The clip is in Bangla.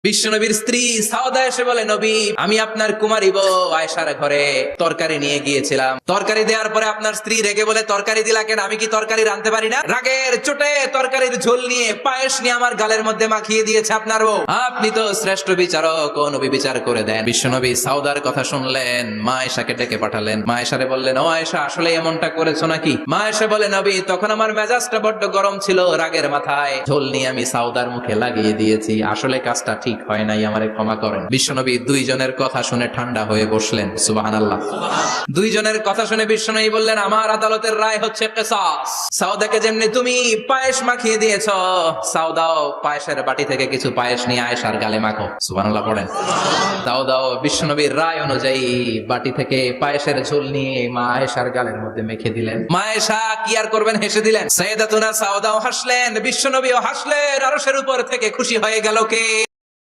বিশ্বনবীর স্ত্রী সাউদা এসে বলে, নবী, আমি আপনার কুমারী বউ আয়েশার ঘরে তরকারি নিয়ে গিয়েছিলাম। তরকারি দেওয়ার পরে আপনার স্ত্রী রেগে বলে, তরকারি দিলা কেন? আমি কি তরকারি রাঁধতে পারি না? রাগের চোটে তরকারির ঝোল নিয়ে পায়েস নিয়ে আমার গালের মধ্যে মাখিয়ে দিয়েছে আপনার বউ। আপনি তো শ্রেষ্ঠ বিচারক, ও নবী বিচার করে দেন। বিশ্বনবী সাউদার কথা শুনলেন, মা আয়েশাকে ডেকে পাঠালেন। মা আয়েশারে বললেন, ও আয়েশা, আসলে এমনটা করেছো নাকি? মা আয়েশা বলে, নবী, তখন আমার মেজাজটা বড্ড গরম ছিল, রাগের মাথায় ঝোল নিয়ে আমি সাউদার মুখে লাগিয়ে দিয়েছি। আসলে কাজটা ঠিক হয় নাই, আমারে ক্ষমা করেন। বিশ্বনবী দুইজনের কথা শুনে ঠান্ডা হয়ে বসলেন। সুবহানাল্লাহ। দুইজনের কথা শুনে বিশ্বনবী বললেন, আমার আদালতের রায় হচ্ছে কিসাস। সাউদাকে যেমনি তুমি পায়েস মাখিয়ে দিয়েছো, সাউদাও পায়েসের বাটি থেকে কিছু পায়েস নিয়ে আয়েশার গালে মাখো। সুবহানাল্লাহ পড়েন। সাউদাও বিশ্বনবীর রায় অনুযায়ী বাটি থেকে পায়েসের ঝোল নিয়ে মা আয়েশার গালের মধ্যে মেখে দিলেন। মা আয়েশা কি আর করবেন, হেসে দিলেন। সাইয়েদাতুনা সাউদাও হাসলেন, বিশ্বনবীও হাসলেন। আরশের উপর থেকে খুশি হয়ে গেল কে?